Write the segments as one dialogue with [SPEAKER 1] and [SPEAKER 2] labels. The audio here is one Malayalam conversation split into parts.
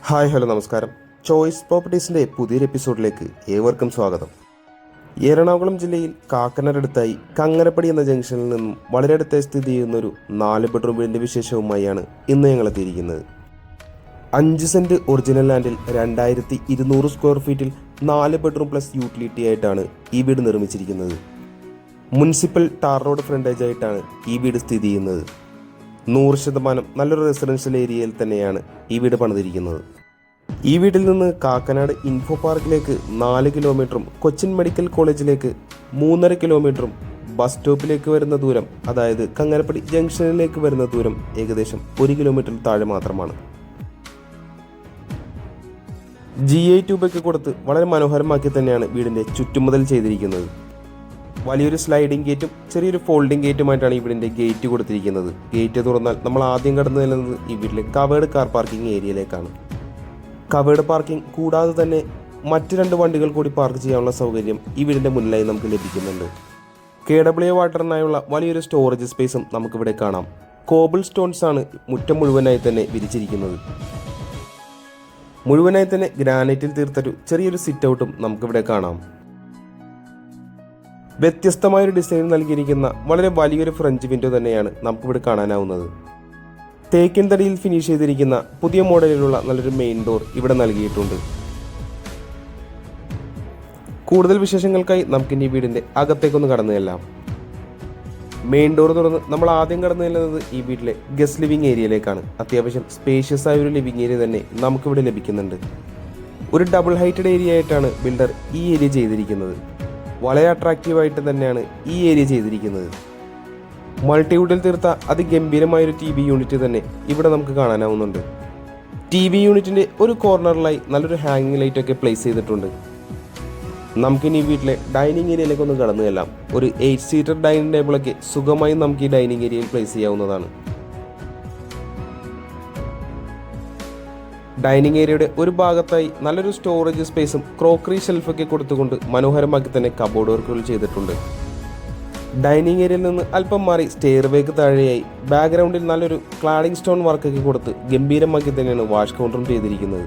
[SPEAKER 1] ഹലോ നമസ്കാരം. ചോയ്സ് പ്രോപ്പർട്ടീസിൻ്റെ പുതിയൊരു എപ്പിസോഡിലേക്ക് ഏവർക്കും സ്വാഗതം. എറണാകുളം ജില്ലയിൽ കാക്കനാടടുത്തായി കങ്ങരപ്പടി എന്ന ജംഗ്ഷനിൽ നിന്നും വളരെ അടുത്തായി സ്ഥിതി ചെയ്യുന്നൊരു 4 ബെഡ്റൂം വീടിൻ്റെ വിശേഷവുമായാണ് ഇന്ന് ഞങ്ങൾ എത്തിയിരിക്കുന്നത്. 5 സെൻറ്റ് ഒറിജിനൽ ലാൻഡിൽ 2200 സ്ക്വയർ ഫീറ്റിൽ 4 ബെഡ്റൂം പ്ലസ് യൂട്ടിലിറ്റി ആയിട്ടാണ് ഈ വീട് നിർമ്മിച്ചിരിക്കുന്നത്. മുനിസിപ്പൽ ടാർ റോഡ് ഫ്രണ്ടേജ് ആയിട്ടാണ് ഈ വീട് സ്ഥിതി ചെയ്യുന്നത്. 100% നല്ലൊരു റെസിഡൻഷ്യൽ ഏരിയയിൽ തന്നെയാണ് ഈ വീട് പണിതിരിക്കുന്നത്. ഈ വീട്ടിൽ നിന്ന് കാക്കനാട് ഇൻഫോ പാർക്കിലേക്ക് 4 കിലോമീറ്ററും കൊച്ചിൻ മെഡിക്കൽ കോളേജിലേക്ക് 3.5 കിലോമീറ്ററും ബസ് സ്റ്റോപ്പിലേക്ക് വരുന്ന ദൂരം, അതായത് കങ്ങരപ്പടി ജംഗ്ഷനിലേക്ക് വരുന്ന ദൂരം ഏകദേശം 1 കിലോമീറ്ററിൽ താഴെ മാത്രമാണ്. GI ട്യൂബൊക്കെ കൊടുത്ത് വളരെ മനോഹരമാക്കി തന്നെയാണ് വീടിൻ്റെ ചുറ്റുമുതൽ ചെയ്തിരിക്കുന്നത്. വലിയൊരു സ്ലൈഡിംഗ് ഗേറ്റും ചെറിയൊരു ഫോൾഡിംഗ് ഗേറ്റുമായിട്ടാണ് ഈ വീടിൻ്റെ ഗേറ്റ് കൊടുത്തിരിക്കുന്നത്. ഗേറ്റ് തുറന്നാൽ നമ്മൾ ആദ്യം കടന്നു ചെല്ലുന്നത് ഈ വീട്ടിലെ കവേർഡ് കാർ പാർക്കിംഗ് ഏരിയയിലേക്കാണ്. കവേർഡ് പാർക്കിംഗ് കൂടാതെ തന്നെ മറ്റ് 2 വണ്ടികൾ കൂടി പാർക്ക് ചെയ്യാനുള്ള സൗകര്യം ഈ വീടിൻ്റെ മുന്നിലായി നമുക്ക് ലഭിക്കുന്നുണ്ട്. KW വാട്ടറിനായുള്ള വലിയൊരു സ്റ്റോറേജ് സ്പേസും നമുക്കിവിടെ കാണാം. കോബിൾ സ്റ്റോൺസ് ആണ് മുറ്റം മുഴുവനായി തന്നെ വിരിച്ചിരിക്കുന്നത്. മുഴുവനായി തന്നെ ഗ്രാനൈറ്റിൽ തീർത്തൊരു ചെറിയൊരു സിറ്റ് ഔട്ടും നമുക്കിവിടെ കാണാം. വ്യത്യസ്തമായൊരു ഡിസൈൻ നൽകിയിരിക്കുന്ന വളരെ വലിയൊരു ഫ്രഞ്ച് വിൻഡോ തന്നെയാണ് നമുക്കിവിടെ കാണാനാവുന്നത്. തേക്കിൻ തടിയിൽ ഫിനിഷ് ചെയ്തിരിക്കുന്ന പുതിയ മോഡലിലുള്ള നല്ലൊരു മെയിൻ ഡോർ ഇവിടെ നൽകിയിട്ടുണ്ട്. കൂടുതൽ വിശേഷങ്ങൾക്കായി നമുക്കിനി വീടിൻ്റെ അകത്തേക്കൊന്ന് കടന്നു ചെല്ലാം. മെയിൻ ഡോർ തുറന്ന് നമ്മൾ ആദ്യം കടന്നു ചെല്ലുന്നത് ഈ വീട്ടിലെ ഗസ്റ്റ് ലിവിംഗ് ഏരിയയിലേക്കാണ്. അത്യാവശ്യം സ്പേഷ്യസ് ആയ ഒരു ലിവിംഗ് ഏരിയ തന്നെ നമുക്കിവിടെ ലഭിക്കുന്നുണ്ട്. ഒരു ഡബിൾ ഹൈറ്റഡ് ഏരിയ ആയിട്ടാണ് ബിൽഡർ ഈ ഏരിയ ചെയ്തിരിക്കുന്നത്. വളരെ അട്രാക്റ്റീവായിട്ട് തന്നെയാണ് ഈ ഏരിയ ചെയ്തിരിക്കുന്നത്. മൾട്ടിവുഡിൽ തീർത്ത അതിഗംഭീരമായൊരു TV യൂണിറ്റ് തന്നെ ഇവിടെ നമുക്ക് കാണാനാവുന്നുണ്ട്. TV യൂണിറ്റിൻ്റെ ഒരു കോർണറിലായി നല്ലൊരു ഹാങ്ങിങ് ലൈറ്റൊക്കെ പ്ലേസ് ചെയ്തിട്ടുണ്ട്. നമുക്കിനി വീട്ടിലെ ഡൈനിങ് ഏരിയയിലേക്ക് ഒന്ന് കടന്നു ചെല്ലാം. ഒരു 8 സീറ്റർ ഡൈനിങ് ടേബിളൊക്കെ സുഖമായി നമുക്ക് ഈ ഡൈനിങ് ഏരിയയിൽ പ്ലേസ് ചെയ്യാവുന്നതാണ്. ഡൈനിങ് ഏരിയയുടെ ഒരു ഭാഗത്തായി നല്ലൊരു സ്റ്റോറേജ് സ്പേസും ക്രോക്കറി ഷെൽഫൊക്കെ കൊടുത്തുകൊണ്ട് മനോഹരമാക്കി തന്നെ കബോർഡ് വർക്കുകൾ ചെയ്തിട്ടുണ്ട്. ഡൈനിങ് ഏരിയയിൽ നിന്ന് അല്പം മാറി സ്റ്റെയർവേക്ക് താഴെയായി ബാക്ക്ഗ്രൗണ്ടിൽ നല്ലൊരു ക്ലാഡിംഗ് സ്റ്റോൺ വർക്കൊക്കെ കൊടുത്ത് ഗംഭീരമാക്കി തന്നെയാണ് വാഷ് കൗണ്ടറും ചെയ്തിരിക്കുന്നത്.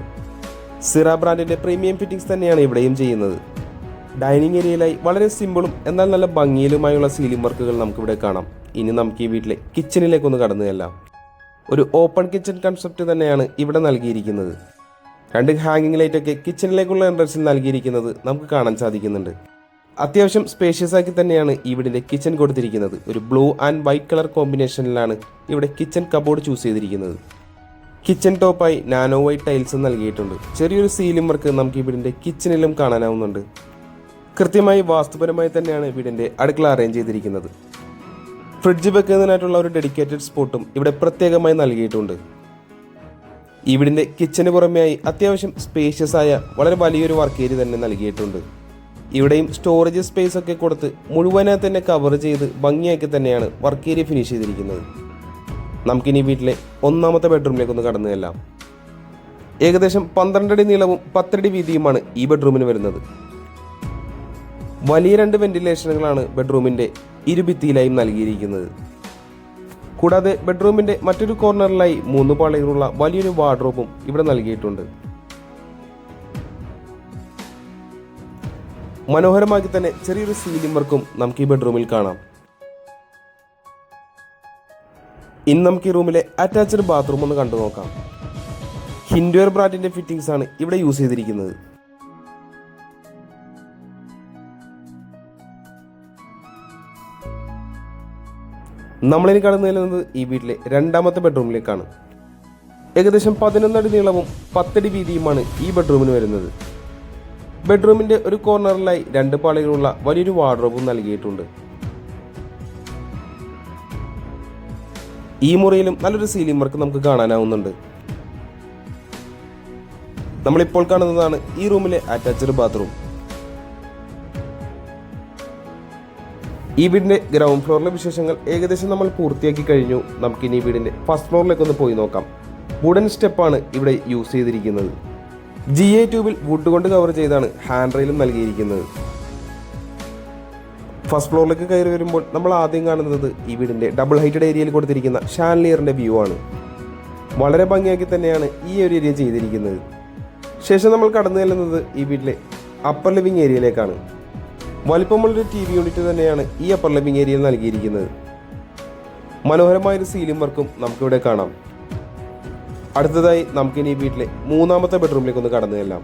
[SPEAKER 1] സിറ ബ്രാൻഡിൻ്റെ പ്രീമിയം ഫിറ്റിംഗ്സ് തന്നെയാണ് ഇവിടെയും ചെയ്യുന്നത്. ഡൈനിങ് ഏരിയയിലായി വളരെ സിമ്പിളും എന്നാൽ നല്ല ഭംഗിയിലുമായുള്ള സീലിംഗ് വർക്കുകൾ നമുക്കിവിടെ കാണാം. ഇനി നമുക്ക് ഈ വീട്ടിലെ കിച്ചണിലേക്കൊന്ന് കടന്നു ചെല്ലാം. ഒരു ഓപ്പൺ കിച്ചൺ കൺസെപ്റ്റ് തന്നെയാണ് ഇവിടെ നൽകിയിരിക്കുന്നത്. 2 ഹാങ്ങിങ് ലൈറ്റൊക്കെ കിച്ചണിലേക്കുള്ള എൻട്രൻസിൽ നൽകിയിരിക്കുന്നത് നമുക്ക് കാണാൻ സാധിക്കുന്നുണ്ട്. അത്യാവശ്യം സ്പേഷ്യസ് ആക്കി തന്നെയാണ് ഈ വീടിൻ്റെ കിച്ചൺ കൊടുത്തിരിക്കുന്നത്. ഒരു ബ്ലൂ ആൻഡ് വൈറ്റ് കളർ കോമ്പിനേഷനിലാണ് ഇവിടെ കിച്ചൺ കബോർഡ് ചൂസ് ചെയ്തിരിക്കുന്നത്. കിച്ചൺ ടോപ്പായി നാനോ വൈറ്റ് ടൈൽസ് നൽകിയിട്ടുണ്ട്. ചെറിയൊരു സീലിംഗ് വർക്ക് നമുക്ക് ഈ വീടിൻ്റെ കിച്ചണിലും കാണാനാവുന്നുണ്ട്. കൃത്യമായി വാസ്തുപരമായി തന്നെയാണ് വീടിൻ്റെ അടുക്കള അറേഞ്ച് ചെയ്തിരിക്കുന്നത്. ഫ്രിഡ്ജ് വെക്കുന്നതിനായിട്ടുള്ള ഒരു ഡെഡിക്കേറ്റഡ് സ്പോട്ടും ഇവിടെ പ്രത്യേകമായി നൽകിയിട്ടുണ്ട്. ഈ വീടിൻ്റെ കിച്ചന് പുറമെയായി അത്യാവശ്യം സ്പേഷ്യസ് ആയ വളരെ വലിയൊരു വർക്ക് ഏരിയ തന്നെ നൽകിയിട്ടുണ്ട്. ഇവിടെയും സ്റ്റോറേജ് സ്പേസ് ഒക്കെ കൊടുത്ത് മുഴുവനായി തന്നെ കവർ ചെയ്ത് ഭംഗിയാക്കി തന്നെയാണ് വർക്ക് ഏരിയ ഫിനിഷ് ചെയ്തിരിക്കുന്നത്. നമുക്കിനി വീട്ടിലെ 1ാമത്തെ ബെഡ്റൂമിലേക്കൊന്ന് കടന്നു ചെല്ലാം. ഏകദേശം 12 അടി നീളവും 10 അടി വീതിയുമാണ് ഈ ബെഡ്റൂമിന് വരുന്നത്. വലിയ 2 വെന്റിലേഷനുകളാണ് ബെഡ്റൂമിൻ്റെ ഇരുഭിത്തിയിലായും നൽകിയിരിക്കുന്നത്. കൂടാതെ ബെഡ്റൂമിൻ്റെ മറ്റൊരു കോർണറിലായി 3 പാളികളുള്ള വലിയൊരു വാർഡ്രോബും ഇവിടെ നൽകിയിട്ടുണ്ട്. മനോഹരമാക്കി തന്നെ ചെറിയൊരു സീലിംഗ് വർക്കും നമുക്ക് ഈ ബെഡ്റൂമിൽ കാണാം. ഇനി നമുക്ക് ഈ റൂമിലെ അറ്റാച്ച്ഡ് ബാത്റൂം ഒന്ന് കണ്ടു നോക്കാം. ഹിൻഡ്വെയർ ബ്രാൻഡിൻ്റെ ഫിറ്റിംഗ്സ് ആണ് ഇവിടെ യൂസ് ചെയ്തിരിക്കുന്നത്. നമ്മളിനി കടന്നു ചെല്ലുന്നത് ഈ വീട്ടിലെ 2ാമത്തെ ബെഡ്റൂമിലേക്കാണ്. ഏകദേശം 11 അടി നീളവും 10 അടി വീതിയുമാണ് ഈ ബെഡ്റൂമിന് വരുന്നത്. ബെഡ്റൂമിൻ്റെ ഒരു കോർണറിലായി 2 പാളികളുള്ള വലിയൊരു വാർഡ്രോബും നൽകിയിട്ടുണ്ട്. ഈ മുറിയിലും നല്ലൊരു സീലിംഗ് വർക്ക് നമുക്ക് കാണാനാവുന്നുണ്ട്. നമ്മളിപ്പോൾ കാണുന്നതാണ് ഈ റൂമിലെ അറ്റാച്ച്ഡ് ബാത്റൂം. ഈ വീടിൻ്റെ ഗ്രൗണ്ട് ഫ്ലോറിലെ വിശേഷങ്ങൾ ഏകദേശം നമ്മൾ പൂർത്തിയാക്കി കഴിഞ്ഞു. നമുക്കിനി ഈ വീടിൻ്റെ ഫസ്റ്റ് ഫ്ലോറിലേക്കൊന്ന് പോയി നോക്കാം. വുഡൻ സ്റ്റെപ്പാണ് ഇവിടെ യൂസ് ചെയ്തിരിക്കുന്നത്. GI ട്യൂബിൽ വുഡ് കൊണ്ട് കവർ ചെയ്താണ് ഹാൻഡ് റെയിലും നൽകിയിരിക്കുന്നത്. ഫസ്റ്റ് ഫ്ലോറിലേക്ക് കയറി വരുമ്പോൾ നമ്മൾ ആദ്യം കാണുന്നത് ഈ വീടിൻ്റെ ഡബിൾ ഹൈറ്റഡ് ഏരിയയിൽ കൊടുത്തിരിക്കുന്ന ഷാൻലിയറിൻ്റെ വ്യൂ ആണ്. വളരെ ഭംഗിയാക്കി തന്നെയാണ് ഈ ഒരു ഏരിയ ചെയ്തിരിക്കുന്നത്. ശേഷം നമ്മൾ കടന്നു ചെല്ലുന്നത് ഈ വീട്ടിലെ അപ്പർ ലിവിംഗ് ഏരിയയിലേക്കാണ്. വലിപ്പമുള്ളൊരു TV യൂണിറ്റ് തന്നെയാണ് ഈ അപ്പർ ലിവിംഗ് ഏരിയയിൽ നൽകിയിരിക്കുന്നത്. മനോഹരമായൊരു സീലിംഗ് വർക്കും നമുക്കിവിടെ കാണാം. അടുത്തതായി നമുക്കിനി ഈ വീട്ടിലെ മൂന്നാമത്തെ ബെഡ്റൂമിലേക്ക് ഒന്ന് കടന്നു ചെല്ലാം.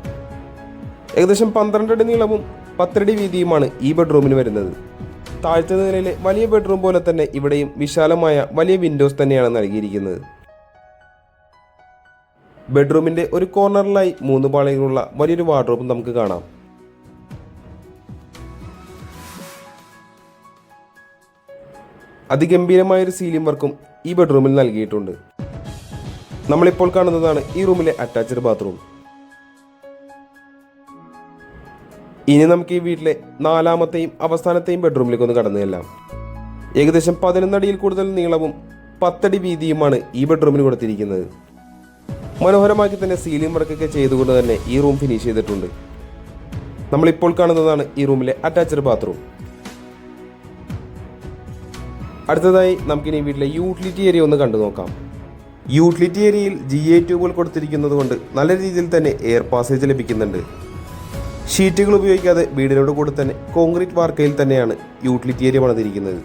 [SPEAKER 1] ഏകദേശം 12 അടി നീളവും 10 അടി വീതിയുമാണ് ഈ ബെഡ്റൂമിന് വരുന്നത്. താഴത്തെ നിലയിലെ വലിയ ബെഡ്റൂം പോലെ തന്നെ ഇവിടെയും വിശാലമായ വലിയ വിൻഡോസ് തന്നെയാണ് നൽകിയിരിക്കുന്നത്. ബെഡ്റൂമിന്റെ ഒരു കോർണറിലായി 3 പാളികളുള്ള വലിയൊരു വാർഡ്രോബ് നമുക്ക് കാണാം. അതിഗംഭീരമായൊരു സീലിംഗ് വർക്കും ഈ ബെഡ്റൂമിൽ നൽകിയിട്ടുണ്ട്. നമ്മളിപ്പോൾ കാണുന്നതാണ് ഈ റൂമിലെ അറ്റാച്ച്ഡ് ബാത്റൂം. ഇനി നമുക്ക് ഈ വീട്ടിലെ നാലാമത്തെയും അവസാനത്തെയും ബെഡ്റൂമിലേക്ക് ഒന്ന് കടന്നു ചെല്ലാം. ഏകദേശം 11 അടിയിൽ കൂടുതൽ നീളവും 10 അടി വീതിയുമാണ് ഈ ബെഡ്റൂമിന് കൊടുത്തിരിക്കുന്നത്. മനോഹരമാക്കി തന്നെ സീലിംഗ് വർക്കൊക്കെ ചെയ്തുകൊണ്ട് തന്നെ ഈ റൂം ഫിനിഷ് ചെയ്തിട്ടുണ്ട്. നമ്മളിപ്പോൾ കാണുന്നതാണ് ഈ റൂമിലെ അറ്റാച്ച്ഡ് ബാത്റൂം. അടുത്തതായി നമുക്കിനി വീട്ടിലെ യൂട്ടിലിറ്റി ഏരിയ ഒന്ന് കണ്ടു നോക്കാം. യൂട്ടിലിറ്റി ഏരിയയിൽ GA ട്യൂബുകൾ കൊടുത്തിരിക്കുന്നത് കൊണ്ട് നല്ല രീതിയിൽ തന്നെ എയർ പാസേജ് ലഭിക്കുന്നുണ്ട്. ഷീറ്റുകൾ ഉപയോഗിക്കാതെ വീടിനോട് കൂടെ തന്നെ കോൺക്രീറ്റ് വാർക്കയിൽ തന്നെയാണ് യൂട്ടിലിറ്റി ഏരിയ പണിതിരിക്കുന്നത്.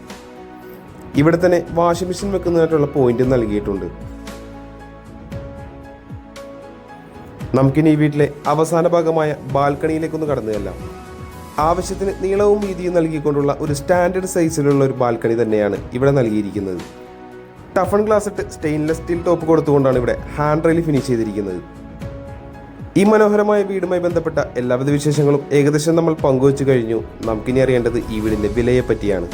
[SPEAKER 1] ഇവിടെ തന്നെ വാഷിംഗ് മെഷീൻ വെക്കുന്നതിനായിട്ടുള്ള പോയിന്റ് നൽകിയിട്ടുണ്ട്. നമുക്കിനി ഈ വീട്ടിലെ അവസാന ഭാഗമായ ബാൽക്കണിയിലേക്കൊന്ന് കടന്നു ചെല്ലാം. ആവശ്യത്തിന് നീളവും വീതിയും നൽകിക്കൊണ്ടുള്ള ഒരു സ്റ്റാൻഡേർഡ് സൈസിലുള്ള ഒരു ബാൽക്കണി തന്നെയാണ് ഇവിടെ നൽകിയിരിക്കുന്നത്. ടഫൺ ഗ്ലാസ് ഇട്ട് സ്റ്റെയിൻലെസ് സ്റ്റീൽ ടോപ്പ് കൊടുത്തുകൊണ്ടാണ് ഇവിടെ ഹാൻഡ് റെയിൽ ഫിനിഷ് ചെയ്തിരിക്കുന്നത്. ഈ മനോഹരമായ വീടുമായി ബന്ധപ്പെട്ട എല്ലാവിധ വിശേഷങ്ങളും ഏകദേശം നമ്മൾ പങ്കുവച്ചു കഴിഞ്ഞു. നമുക്കിനി അറിയേണ്ടത് ഈ വീടിൻ്റെ വിലയെ പറ്റിയാണ്.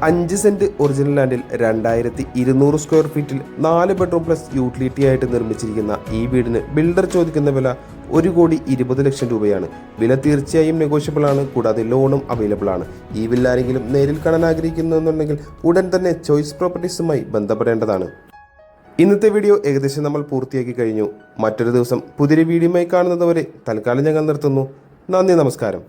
[SPEAKER 1] 5 സെന്റ് ഒറിജിനൽ ലാൻഡിൽ 2200 സ്ക്വയർ ഫീറ്റിൽ 4 ബെഡ്റൂം പ്ലസ് യൂട്ടിലിറ്റി ആയിട്ട് നിർമ്മിച്ചിരിക്കുന്ന ഈ വീടിന് ബിൽഡർ ചോദിക്കുന്ന വില 1,20,00,000 രൂപയാണ്. വില തീർച്ചയായും നെഗോഷ്യബിൾ ആണ്. കൂടാതെ ലോണും അവൈലബിൾ ആണ്. ഈ വില്ല ആരെങ്കിലും നേരിൽ കാണാൻ ആഗ്രഹിക്കുന്നുണ്ടെങ്കിൽ ഉടൻ തന്നെ ചോയ്സ് പ്രോപ്പർട്ടീസുമായി ബന്ധപ്പെടേണ്ടതാണ്. ഇന്നത്തെ വീഡിയോ ഏകദേശം നമ്മൾ പൂർത്തിയാക്കി കഴിഞ്ഞു. മറ്റൊരു ദിവസം പുതിയൊരു വീഡിയോയുമായി കാണുന്നതുവരെ തൽക്കാലം ഞങ്ങൾ നിർത്തുന്നു. നന്ദി, നമസ്കാരം.